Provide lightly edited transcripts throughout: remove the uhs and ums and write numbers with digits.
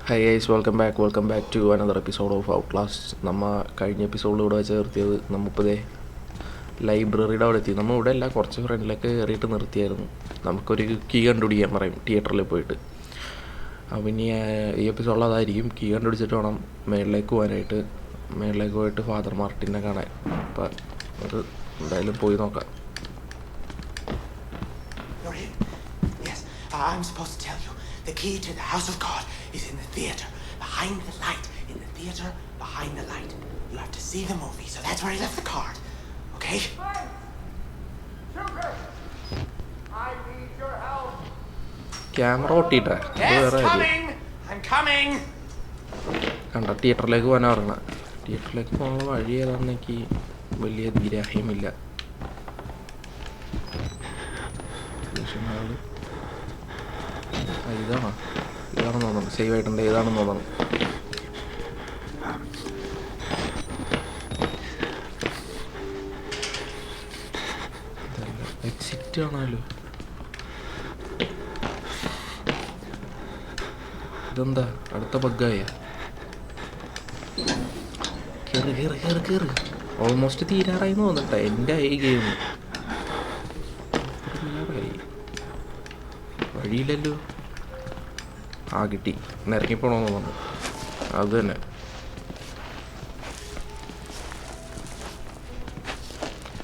High guys, welcome back to another episode of Outlast. നമ്മൾ കഴിഞ്ഞ എപ്പിസോഡിലൂടെ വെച്ച് നിർത്തിയത് നമ്മളിപ്പോൾ ലൈബ്രറിയുടെ അവിടെ എത്തി. നമ്മൾ ഇവിടെ എല്ലാം കുറച്ച് ഫ്രണ്ടിലൊക്കെ കയറിയിട്ട് നിർത്തിയായിരുന്നു. നമുക്കൊരു കീ കണ്ടുപിടിക്കാൻ പറയും തിയേറ്ററിൽ പോയിട്ട്. അപ്പം ഇനി ഈ എപ്പിസോഡിൽ അതായിരിക്കും. കീ കണ്ടുപിടിച്ചിട്ട് വേണം മേളിലേക്ക് പോകാനായിട്ട്. മേളിലേക്ക് പോയിട്ട് ഫാദർ മാർട്ടിനെ കാണാൻ. അപ്പം അത് എന്തായാലും പോയി നോക്കാം. I'm supposed to tell you, the key to the house of God is in the theater, behind the light. In the theater, behind the light. You have to see the movie, so that's where I left the card. Okay? Hey! Sugar! I need your help. Camera ഓട്ടിയിട്ടാ Yes, coming! I'm coming! കണ്ട തിയേറ്ററിലേക്ക് പോകാനാണ് പറയണത്. തിയേറ്ററിലേക്ക് പോകാനുള്ള വഴി ഏതാണെന്ന് എനിക്ക് വലിയ ഗ്രാഹ്യമില്ല. ഇതാണെന്ന് തോന്നുന്നു. സേവ് ആയിട്ടുണ്ട്. ഇതാണെന്ന് തോന്നുന്നു. എക്സിറ്റ് ആണല്ലോ. ഇതെന്താ അടുത്ത ബഗ്ഗായ? കേറ്. ഓൾമോസ്റ്റ് തീരാറായി തോന്നട്ടെ. എൻ്റെ ഈ ഗെയിം വഴിയില്ലല്ലോ. കിട്ടി. ഇറങ്ങിപ്പോണമെന്ന് തോന്നുന്നു. അത് തന്നെ.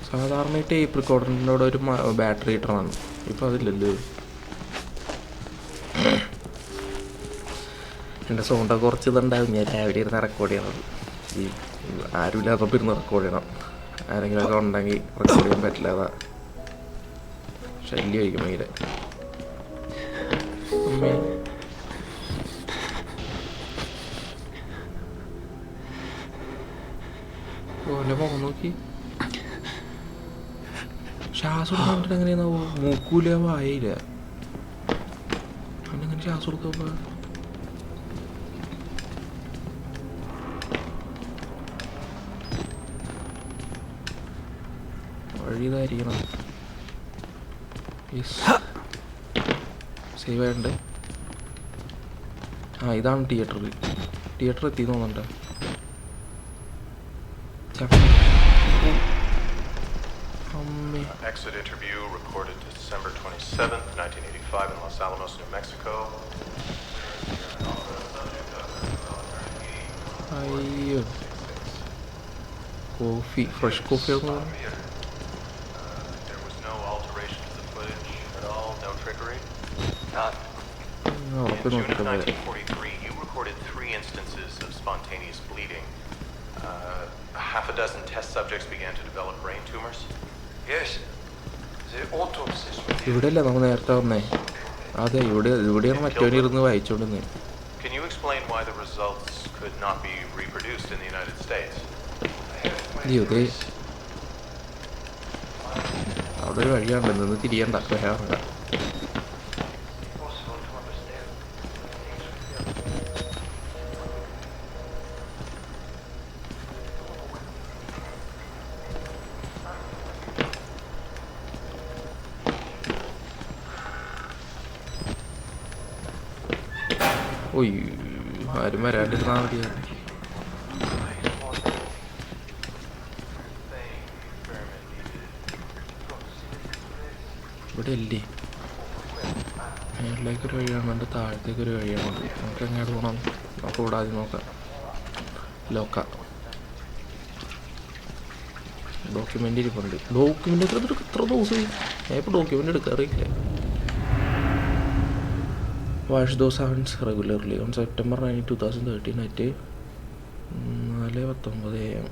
സാധാരണ ടേപ്പ് റെക്കോർഡറിൻ്റെ അവിടെ ഒരു ബാറ്ററി ഹീറ്ററാണ്. ഇപ്പം അതില്ലല്ലോ. എൻ്റെ സൗണ്ടൊക്കെ കുറച്ച് ഇതുണ്ടാവും. ഞാൻ രാവിലെ ഇരുന്ന് റെക്കോർഡ് ചെയ്യണത്. ഈ ആരുമില്ലാത്തപ്പോൾ ഇരുന്ന് റെക്കോർഡ് ചെയ്യണം. ആരെങ്കിലുമൊക്കെ ഉണ്ടെങ്കിൽ റെക്കോർഡ് ചെയ്യാൻ പറ്റില്ല. അതാ ശല്യമായിരിക്കും ഭയങ്കര. ഓൻ്റെ മുഖം നോക്കി. ശ്വാസം കൊടുക്കാൻ എങ്ങനെയാ? മൂക്കൂല, വായയില്ല. അവനെങ്ങനെ ശ്വാസം കൊടുക്കുക? വഴി ഇതായിരിക്കണം. സേവ് ആയിട്ടുണ്ട്. ഇതാണ് തിയേറ്റർ എത്തി തോന്നുന്നുണ്ട്. Exit interview recorded December 27th, 1985 in Los Alamos, New Mexico. അയ്യോ, കോഫി, ഫ്രഷ് കോഫി ആയിരുന്നു. There was no alteration to the footage at all, no trickery? None. In June of 1943, you recorded 3 instances of spontaneous bleeding. Half a dozen test subjects began to develop brain tumors. Yes. The autopsies. ഇവിടെയല്ലേ നമ്മൾ നേരത്തെ വന്നേ? അതെ, ഇവിടെയാണ് മറ്റവനിരുന്ന് വായിച്ചോണ്ടിരുന്നേ. Can you explain why the results could not be reproduced in the United States? അവിടെ ഒരു വഴിയാണ്. നിന്ന് തിരിയണ്ട, വരാറുണ്ട്. ആരും വരാണ്ടിരുന്നാൽ മതിയാണ്. ഇവിടെ അല്ലേ? മേളിലേക്കൊരു വഴിയാണുണ്ട്, താഴത്തേക്കൊരു വഴിയാണുണ്ട്. നമുക്ക് എങ്ങോട്ട് പോകണം? നമുക്ക് ഇവിടെ ആദ്യം നോക്കാം. ഡോക്യുമെൻ്റ് ഇരിപ്പുണ്ട്. ഡോക്യുമെൻ്റ് എത്ര ദിവസമായി? ഞാൻ ഇപ്പോൾ ഡോക്യുമെൻ്റ് എടുക്കാറില്ല. Watch those sounds regularly on September 9, 2013 at 4:19 AM.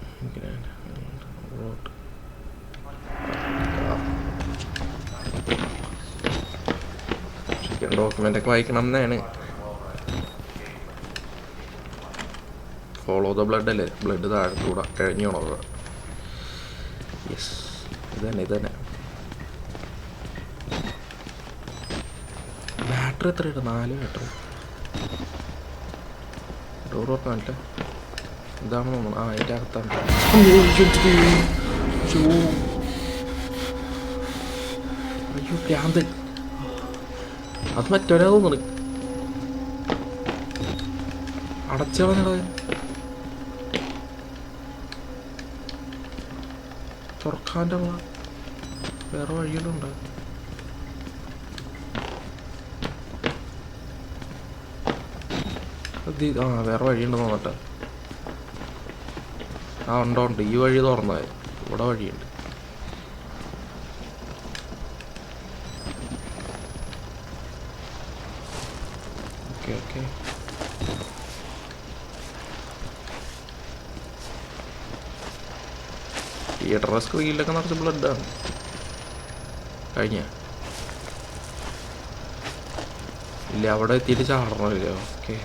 Document ഒക്കെ വായിക്കണം എന്നാണ്. ഫോളോ ദ ബ്ലഡ് അല്ലേ? ബ്ലഡ് താഴത്തൂടെ കഴിഞ്ഞു പോണത്. യെസ്, ഇത് തന്നെ. ബാറ്ററി എത്രയുണ്ട്? 4 ബാറ്ററി. ഡോർ ഓർക്കാനില്ല. ഇതാണ് തോന്നുന്നു. അതിൻ്റെ അകത്താണ്. അയ്യോ, ഭ്രാന്ത്. അത് മറ്റൊരാ തോന്നുന്നു. അടച്ചളഞ്ഞടാ. തുറക്കാൻ്റെ വേറെ വഴികളുണ്ടോ? ആ വേറെ വഴിയുണ്ടെന്ന് തോന്നട്ടെ. ആ ഉണ്ട്. ഈ വഴി തുറന്നത്. ഇവിടെ വഴിയുണ്ട്. ഓക്കെ തിയേറ്ററിലെ സ്ക്രീനിലൊക്കെ നിറച്ച് ബ്ലഡാണ്. കഴിഞ്ഞ ഇല്ല, അവിടെ എത്തിയിട്ട് ചാടണമല്ലോ. ഓക്കെ,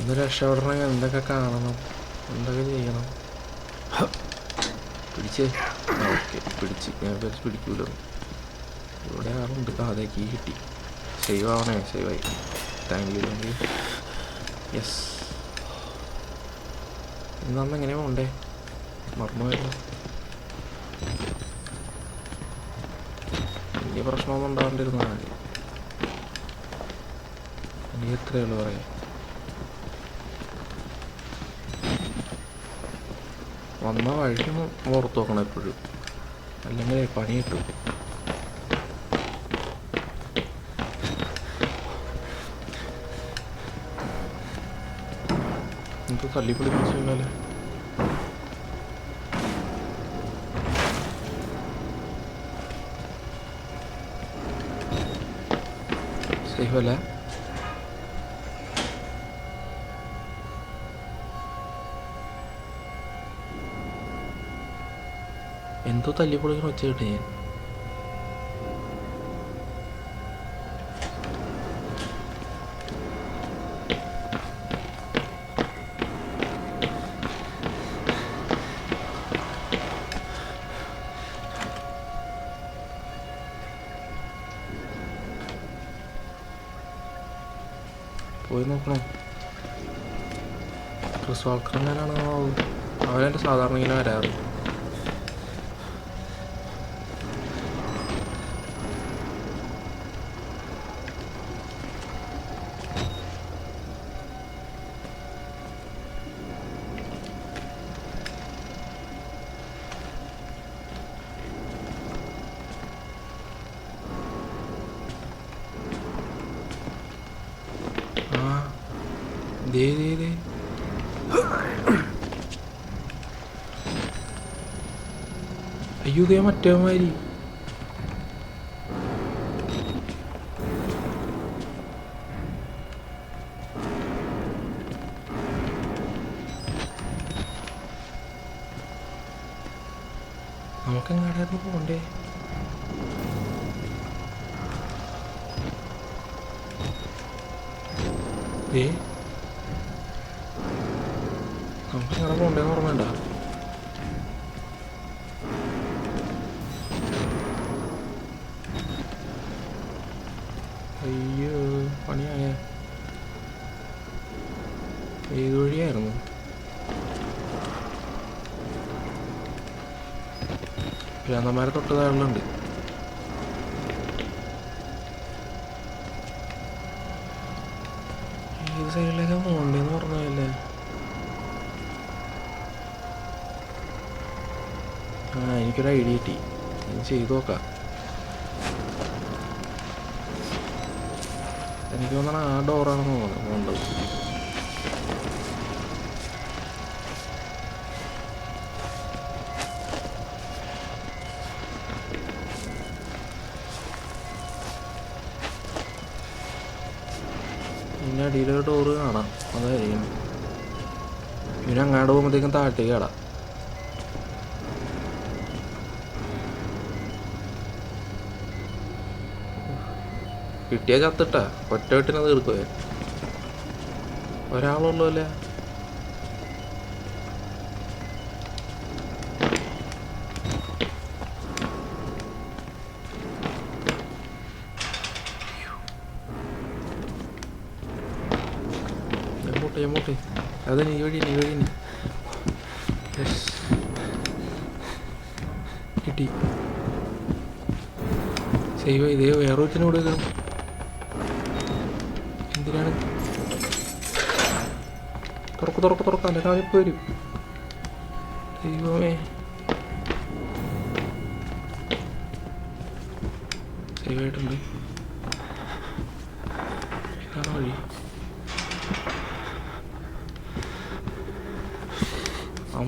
ഒന്ന് രക്ഷപ്പെടണമെങ്കിൽ എന്തൊക്കെ കാണണം, എന്തൊക്കെ ചെയ്യണം? പിടിച്ചേ. ഓക്കെ, പിടിച്ച്. ഞാൻ വിചാരിച്ച് പിടിക്കൂലോ. ഇവിടെ ആളുണ്ട്. അതെ, കീ കിട്ടി. സേവ് ആവണേ. സേവായി. Thank you. യെസ്. ഇന്ന് നമ്മൾ എങ്ങനെയാ പോണ്ടേ? മറന്നുപോയല്ലോ. വലിയ പ്രശ്നമൊന്നും ഉണ്ടാകേണ്ടിരുന്ന ഇനി എത്രയുള്ളൂ പറയാം. വന്ന വഴിക്ക് ഓർത്ത് നോക്കണം എപ്പോഴും, അല്ലെങ്കിൽ പണി കിട്ടും. നമുക്ക് തല്ലിപ്പൊളി പിടിച്ചാലേ. സേഫ് അല്ല. എന്തോ തല്ലിപ്പൊളിക്കുന്ന ഒച്ച കിട്ടി ഞാൻ. പോയി നോക്കണം. ക്രിസ് വാൾക്കർ ഞാനാണ്. അവനെൻ്റെ സാധാരണ ഇങ്ങനെ വരാറ്. അയ്യോ, ഇതേ മറ്റേ മാതിരി. നമുക്കെങ്ങാടായിരുന്നു പോണ്ടേ? നമുക്കെങ്ങാടെ പോണ്ടേന്ന് ഓർമ്മണ്ട? അയ്യോ, പണിയായ. ഏത് വഴിയായിരുന്നു? ഭ്രാന്തന്മാരെ തൊട്ട് താഴുന്നുണ്ട്. ഏത് സൈഡിലേക്കാ പോണ്ടേന്ന് പറഞ്ഞല്ലേ? എനിക്കൊരു ഐഡിയ കിട്ടി. ഞാൻ ചെയ്തു നോക്കാം. എനിക്ക് തോന്നണം ആ ഡോറാണെന്ന് തോന്നുന്നു പോകേണ്ടത്. പിന്നെ അടിയിലൊരു ഡോറ് കാണാം, അതായിരിക്കും. പിന്നെ അങ്ങാട് പോകുമ്പോഴത്തേക്കും താഴത്തേക്ക് കടാം. കിട്ടിയ ചത്തിട്ടാ ഒറ്റ വെട്ടിനെ തീർക്കുവേ. ഒരാളുള്ളൂ അല്ലേ? എമ്മോട്ടെ അതെ, നീ വഴി കിട്ടി. സേവ് ഇതേ വേറെ ഒരുത്തിനോട് എങ്ങനെയാണ്? തുറക്കാം, എൻ്റെ കാണിപ്പോൾ വരും. ദൈവമേ, സേവായിട്ടുണ്ട്. ഇതാണ് വഴി.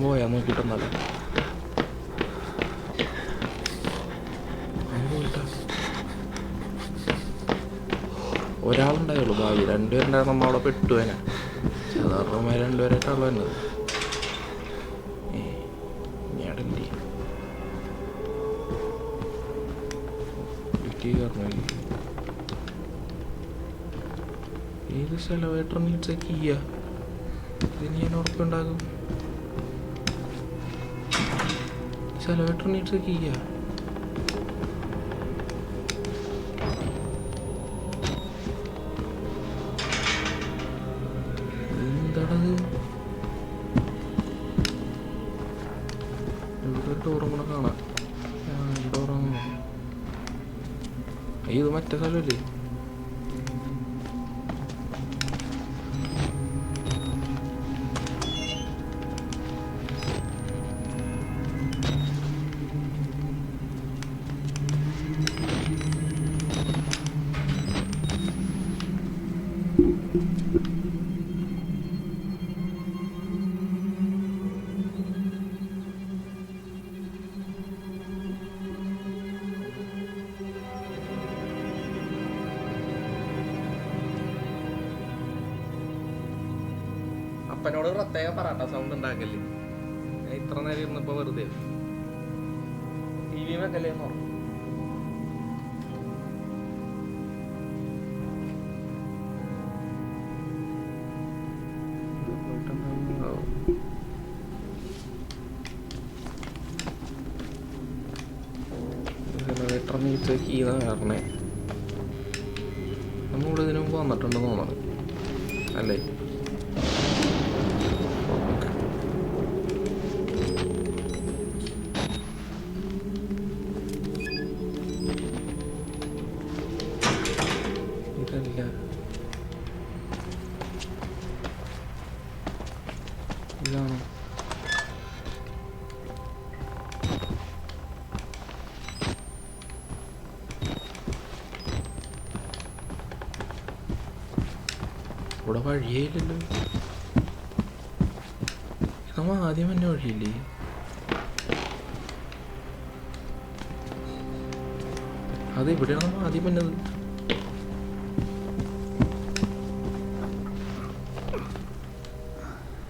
പോയാ നോക്കിയിട്ടൊന്നല്ല. ഒരാളുണ്ടായുള്ളൂ ഭാവി, രണ്ടുപേരുണ്ടായിരുന്നു. നമ്മൾ അവിടെ പെട്ടുവേനെ. സാധാരണമായി രണ്ടുപേരായിട്ടാണല്ലോ എന്നത്. ഞാടല്ലേ ഏത് സെലവേറ്റർ നീഡ്സ് കീയ? ഇതിന് ഞാൻ ഉറപ്പുണ്ടാകും. സെലവേറ്റർ നീഡ്സ് കീയ. എന്താണത്? ഇവിടെ ഒരു ഡോറും കൂടെ കാണാം. ഡോറാണോ? അയ്യോ, ഇത് മറ്റേ സ്ഥലമല്ലേ? അപ്പനോട് പ്രത്യേകം പറയണ്ട സൗണ്ട് ഉണ്ടാക്കല്ലേ. ഞാൻ ഇത്ര നേരം ഇരുന്നപ്പോ വെറുതെ ടി വി വെക്കല്ലേ എന്ന് പറഞ്ഞു. പറഞ്ഞേ നമ്മളിവിടെ ഇതിനു മുമ്പ് വന്നിട്ടുണ്ടെന്ന് തോന്നുന്നത് അല്ലേ? ഇതല്ല, ഇതാണോ? ഇവിടെ വഴിയേയില്ലല്ലോ. നമ്മ ആദ്യം തന്നെ വഴിയില്ലേ? അത് ഇവിടെയാണ് നമ്മൾ ആദ്യം വന്നത്.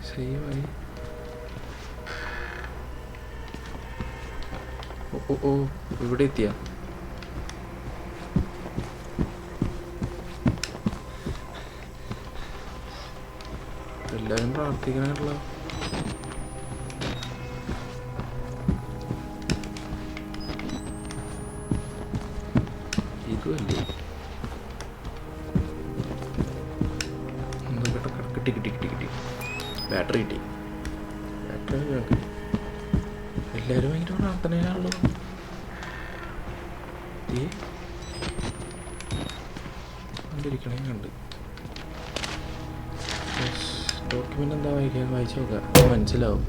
ശരിയായി. ഓ ഇവിടെ എത്തിയ എല്ലാവരും പ്രാർത്ഥിക്കാനായിട്ടുള്ള ഇതുമല്ലേ? കിട്ടി ബാറ്ററി കിട്ടി. ബാറ്ററി ഞങ്ങൾക്ക് എല്ലാവരും ഭയങ്കര പ്രാർത്ഥനയിലാണല്ലോ. കണ്ടിരിക്കണേ കണ്ട് ഡോക്യുമെൻ്റ് എന്താ വായിച്ചു നോക്കുക, മനസ്സിലാവും.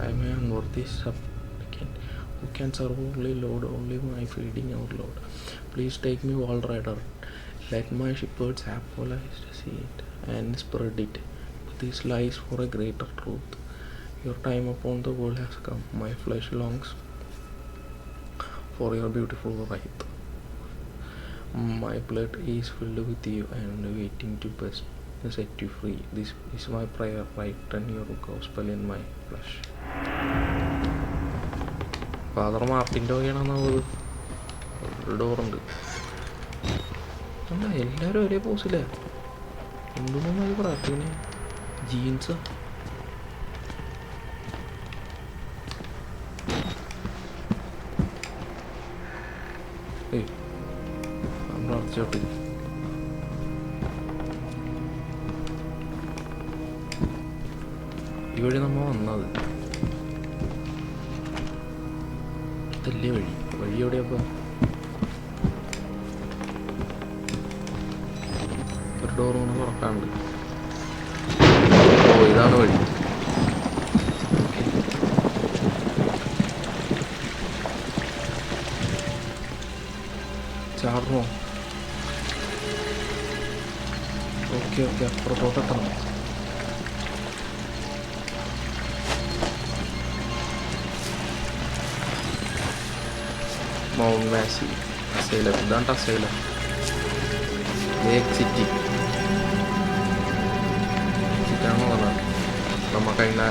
I am a unworthy supplicant who can serve only Lord, only my feeding our Lord. Please take me wall rider. Let my shepherds have polished seed and spread it. This lies for a greater truth. Your time upon the world has come. My flesh longs for your beautiful right. My blood is filled with you and waiting to burst. Set you free. This is my prayer. Write your gospel in my flesh. Father മാർട്ടിൻ്റെ വകയാണെന്നത് ഒരു ഡോറുണ്ട്. അല്ല, എല്ലാവരും ഒരേ പോസില്ല. എന്തൊന്നും പ്രാർത്ഥന ജീൻസാ. പ്രാർത്ഥിച്ചോട്ടെ. ഈ വഴി നമ്മൾ വന്നത് ഇതല്ലേ വഴി എവിടെയപ്പോൾ? ഒരു ഡോർ കൊണ്ട് തുറക്കാണ്ട്. ഓ ഇതാണ് വഴി. ചാടണോ? ഓക്കെ ഓക്കെ, അപ്പുറത്തോട്ടെത്തണം. Mount Massive asylum. ഇതാണ് അസൈലം. എക്സിറ്റ് എക്സിറ്റാണോ? അതാണ് നമ്മൾ കഴിഞ്ഞ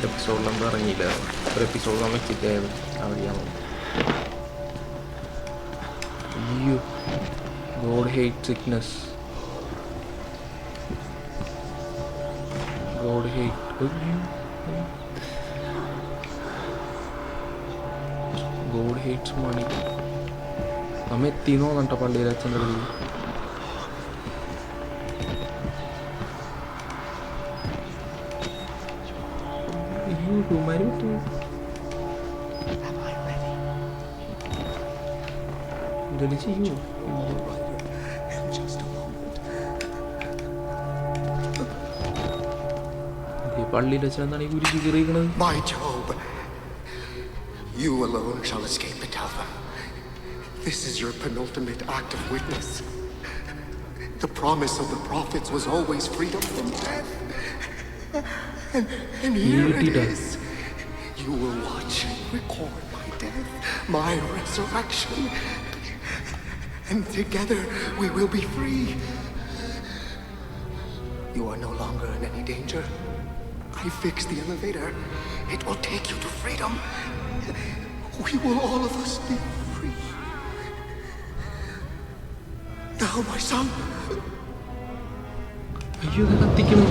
എപ്പിസോഡിലൊന്നും ഇറങ്ങിയില്ല. ഒരു എപ്പിസോഡ് നമ്മൾ എക്സിറ്റ് ആയത് അവിടെയാണോ? അയ്യോ, God hate sickness. God hate God hates money. നമ്മ എത്തിന്നോ കേട്ടോ പള്ളിയിൽ അച്ഛൻ്റെ അടുത്ത്. അയ്യോ കുമാരി പറ്റൂ. Am I ready? എന്തെങ്കിലും ചെയ്യൂ. In just a moment. പള്ളിയിൽ വെച്ചാൽ ഈ കുരിശ് കീറിയിരിക്കണത്. My Job, you alone shall escape to tell them. This is your penultimate act of witness. The promise of the prophets was always freedom from death. And here it is. You will watch and record my death, my resurrection. And together we will be free. You are no longer in any danger. I fixed the elevator. It will take you to freedom. We will all of us be free. Now, my son. അയ്യോ കത്തിക്കുന്നു.